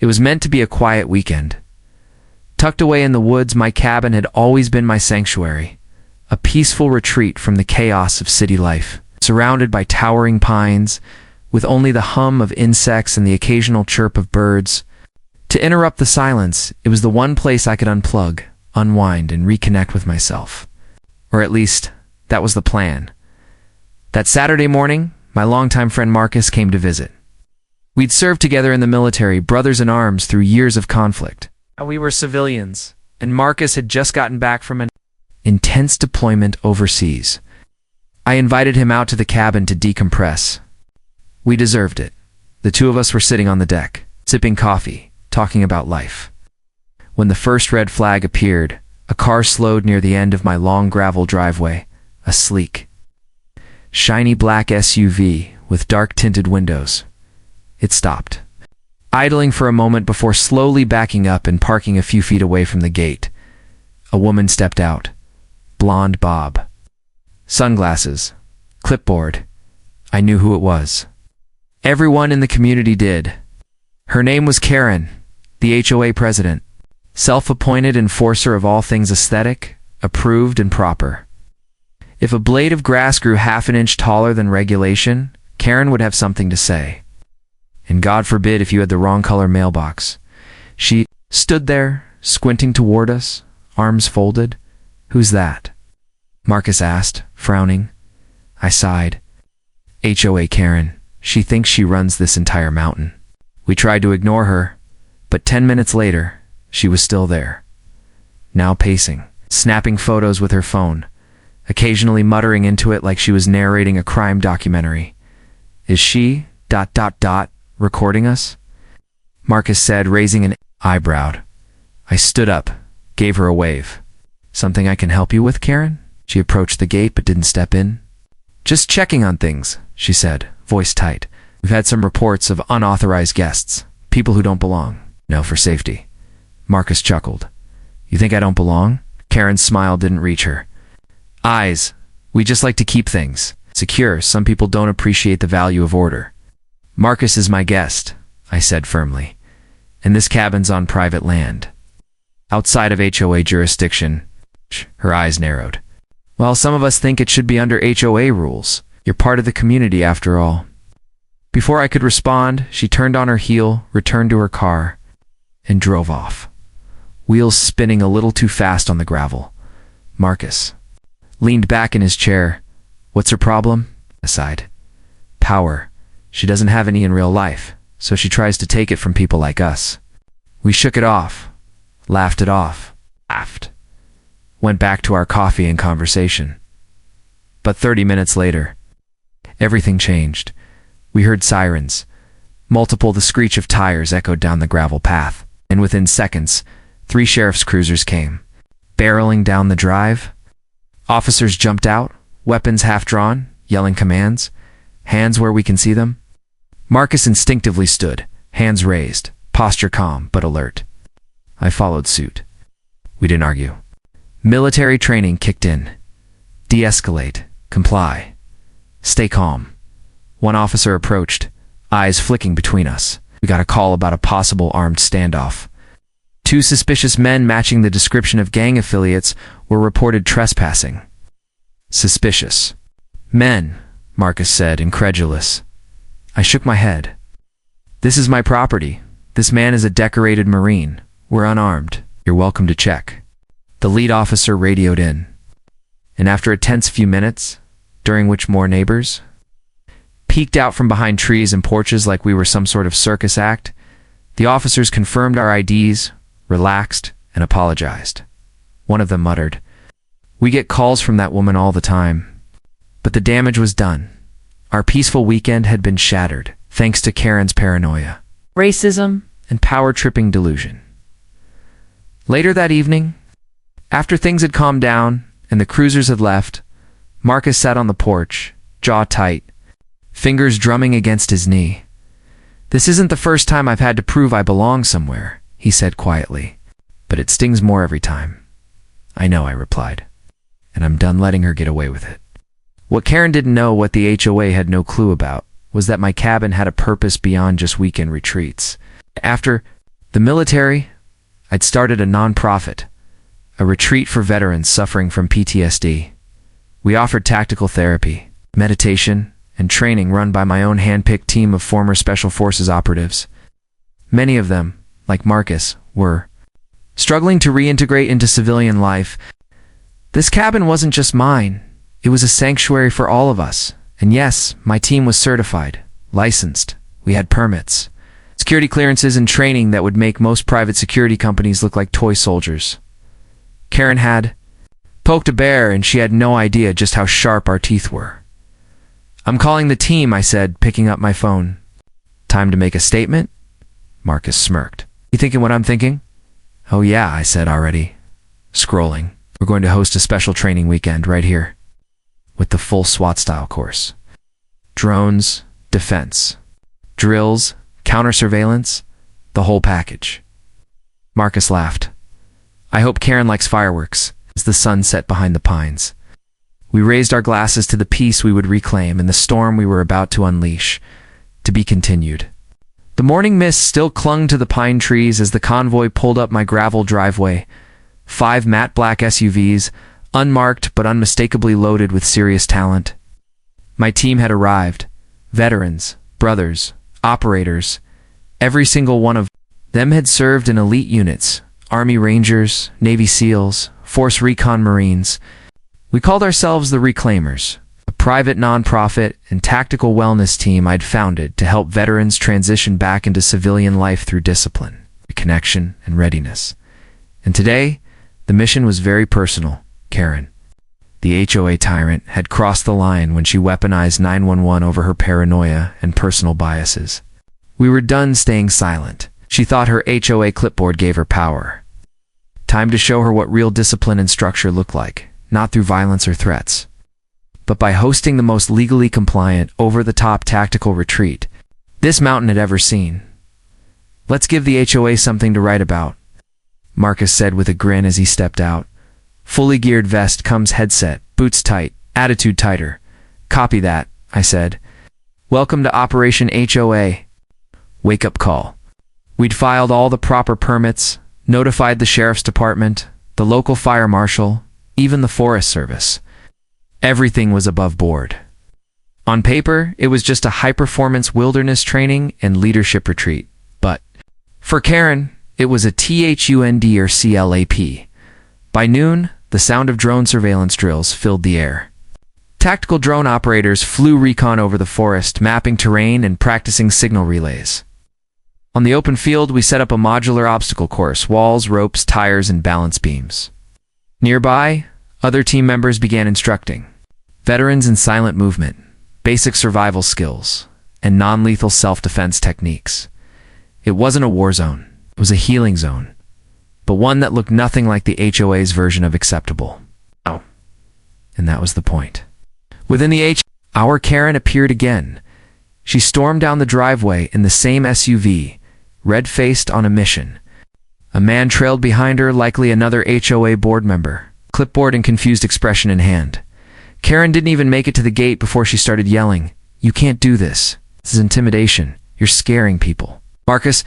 It was meant to be a quiet weekend. Tucked away in the woods, my cabin had always been my sanctuary, a peaceful retreat from the chaos of city life, surrounded by towering pines, with only the hum of insects and the occasional chirp of birds. To interrupt the silence, it was the one place I could unplug, unwind, and reconnect with myself. Or at least, that was the plan. That Saturday morning, my longtime friend Marcus came to visit. We'd served together in the military, brothers in arms through years of conflict. We were civilians, and Marcus had just gotten back from an intense deployment overseas. I invited him out to the cabin to decompress. We deserved it. The two of us were sitting on the deck, sipping coffee, talking about life. When the first red flag appeared, a car slowed near the end of my long gravel driveway, a sleek, shiny black SUV with dark-tinted windows. It stopped, idling for a moment before slowly backing up and parking a few feet away from the gate. A woman stepped out, blonde bob, sunglasses, clipboard. I knew who it was. Everyone in the community did. Her name was Karen, the HOA president, self-appointed enforcer of all things aesthetic, approved and proper. If a blade of grass grew half an inch taller than regulation, Karen would have something to say. And God forbid if you had the wrong color mailbox. She stood there, squinting toward us, arms folded. "Who's that?" Marcus asked, frowning. I sighed. "HOA Karen. She thinks she runs this entire mountain." We tried to ignore her, but 10 minutes later, she was still there. Now pacing, snapping photos with her phone, occasionally muttering into it like she was narrating a crime documentary. "Is she... recording us?" Marcus said, raising an eyebrow. I stood up, gave her a wave. "Something I can help you with, Karen?" She approached the gate but didn't step in. "Just checking on things," she said, voice tight. "We've had some reports of unauthorized guests, people who don't belong." "No, for safety." Marcus chuckled. "You think I don't belong?" Karen's smile didn't reach her eyes. "We just like to keep things secure. Some people don't appreciate the value of order." "Marcus is my guest," I said firmly, "and this cabin's on private land. Outside of HOA jurisdiction." Her eyes narrowed. "Well, some of us think it should be under HOA rules. You're part of the community after all." Before I could respond, she turned on her heel, returned to her car, and drove off, wheels spinning a little too fast on the gravel. Marcus leaned back in his chair. "What's her problem?" I sighed. "Power. She doesn't have any in real life, so she tries to take it from people like us." We shook it off, laughed it off, went back to our coffee and conversation. But 30 minutes later, everything changed. We heard sirens. The screech of tires echoed down the gravel path, and within seconds, 3 sheriff's cruisers came, barreling down the drive. Officers jumped out, weapons half drawn, yelling commands, hands where we can see them. Marcus instinctively stood, hands raised, posture calm but alert. I followed suit. We didn't argue. Military training kicked in. De-escalate, comply, stay calm. One officer approached, eyes flicking between us. We got a call about a possible armed standoff. 2 suspicious men matching the description of gang affiliates were reported trespassing. "Suspicious men," Marcus said, incredulous. I shook my head. "This is my property. This man is a decorated Marine. We're unarmed. You're welcome to check." The lead officer radioed in. And after a tense few minutes, during which more neighbors peeked out from behind trees and porches like we were some sort of circus act, the officers confirmed our IDs, relaxed, and apologized. One of them muttered, "We get calls from that woman all the time." But the damage was done. Our peaceful weekend had been shattered, thanks to Karen's paranoia, racism, and power-tripping delusion. Later that evening, after things had calmed down and the cruisers had left, Marcus sat on the porch, jaw tight, fingers drumming against his knee. "This isn't the first time I've had to prove I belong somewhere," he said quietly, "but it stings more every time." "I know," I replied, "and I'm done letting her get away with it." What Karen didn't know, what the HOA had no clue about, was that my cabin had a purpose beyond just weekend retreats. After The military? I'd started a nonprofit, a retreat for veterans suffering from PTSD. We offered tactical therapy, meditation, and training run by my own hand-picked team of former Special Forces operatives. Many of them, like Marcus, were struggling to reintegrate into civilian life. This cabin wasn't just mine. It was a sanctuary for all of us. And yes, my team was certified, licensed. We had permits, security clearances, and training that would make most private security companies look like toy soldiers. Karen had poked a bear, and she had no idea just how sharp our teeth were. "I'm calling the team," I said, picking up my phone. "Time to make a statement?" Marcus smirked. "You thinking what I'm thinking?" "Oh yeah," I said already, scrolling. "We're going to host a special training weekend right here, with the full SWAT-style course. Drones, defense, drills, counter-surveillance, the whole package." Marcus laughed. "I hope Karen likes fireworks," as the sun set behind the pines. We raised our glasses to the peace we would reclaim and the storm we were about to unleash. To be continued. The morning mist still clung to the pine trees as the convoy pulled up my gravel driveway. 5 matte black SUVs, unmarked but unmistakably loaded with serious talent. My team had arrived. Veterans, brothers, operators. Every single one of them had served in elite units, Army Rangers, Navy SEALs, Force Recon Marines. We called ourselves the Reclaimers, a private nonprofit and tactical wellness team I'd founded to help veterans transition back into civilian life through discipline, connection, and readiness. And today, the mission was very personal. Karen, the HOA tyrant, had crossed the line when she weaponized 911 over her paranoia and personal biases. We were done staying silent. She thought her HOA clipboard gave her power. Time to show her what real discipline and structure look like, not through violence or threats, but by hosting the most legally compliant, over-the-top tactical retreat this mountain had ever seen. "Let's give the HOA something to write about," Marcus said with a grin as he stepped out. "Fully geared vest comes headset, boots tight, attitude tighter." "Copy that," I said. "Welcome to Operation HOA. Wake-up call." We'd filed all the proper permits, notified the sheriff's department, the local fire marshal, even the Forest Service. Everything was above board. On paper, it was just a high-performance wilderness training and leadership retreat. But for Karen, it was a THUND or CLAP. By noon, the sound of drone surveillance drills filled the air. Tactical drone operators flew recon over the forest, mapping terrain and practicing signal relays. On the open field, we set up a modular obstacle course, walls, ropes, tires, and balance beams. Nearby, other team members began instructing. Veterans in silent movement, basic survival skills, and non-lethal self-defense techniques. It wasn't a war zone. It was a healing zone, but one that looked nothing like the HOA's version of acceptable. Oh. And that was the point. Within the hour, Karen appeared again. She stormed down the driveway in the same SUV, red-faced on a mission. A man trailed behind her, likely another HOA board member, clipboard and confused expression in hand. Karen didn't even make it to the gate before she started yelling, "You can't do this. This is intimidation. You're scaring people." Marcus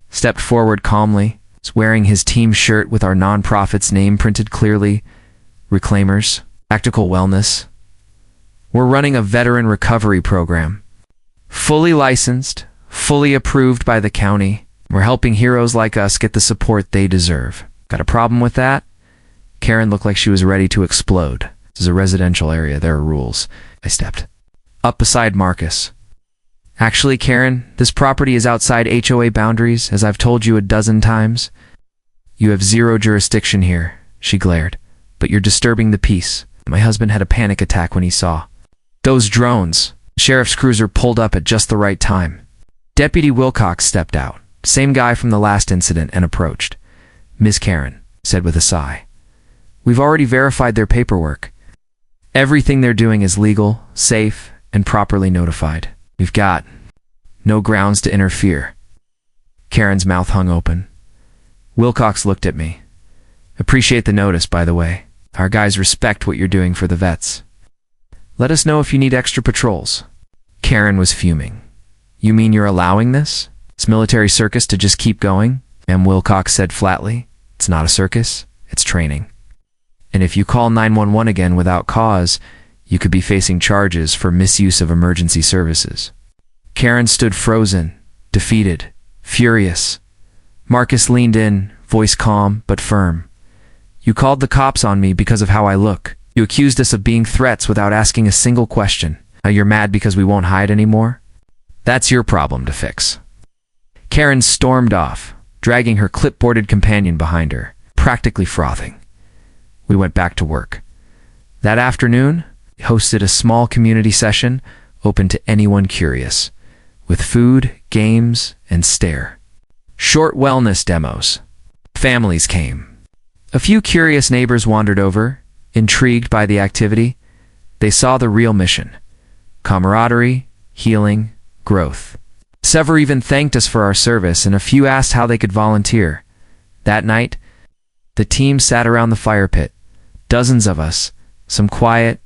stepped forward calmly, wearing his team shirt with our nonprofit's name printed clearly, Reclaimers, Tactical Wellness. "We're running a veteran recovery program. Fully licensed, fully approved by the county. We're helping heroes like us get the support they deserve. Got a problem with that?" Karen looked like she was ready to explode. "This is a residential area. There are rules." I stepped up beside Marcus. "Actually, Karen, this property is outside HOA boundaries, as I've told you a dozen times. You have zero jurisdiction here," she glared. "But you're disturbing the peace." My husband had a panic attack when he saw those drones. Sheriff's cruiser pulled up at just the right time. Deputy Wilcox stepped out, same guy from the last incident, and approached. "Miss Karen," said with a sigh, "we've already verified their paperwork. Everything they're doing is legal, safe, and properly notified. We've got no grounds to interfere." Karen's mouth hung open. Wilcox looked at me. "Appreciate the notice, by the way. Our guys respect what you're doing for the vets. Let us know if you need extra patrols." Karen was fuming. "You mean you're allowing this military circus to just keep going? M. Wilcox said flatly. It's not a circus, it's training. And if you call 911 again without cause, you could be facing charges for misuse of emergency services. Karen stood frozen, defeated, furious. Marcus leaned in, voice calm but firm. You called the cops on me because of how I look. You accused us of being threats without asking a single question. Now you're mad because we won't hide anymore? That's your problem to fix. Karen stormed off, dragging her clipboarded companion behind her, practically frothing. We went back to work. That afternoon, we hosted a small community session open to anyone curious, with food, games, and stare. Short wellness demos. Families came. A few curious neighbors wandered over, intrigued by the activity. They saw the real mission: camaraderie, healing, growth. Several even thanked us for our service, and a few asked how they could volunteer. That night, the team sat around the fire pit. Dozens of us, some quiet,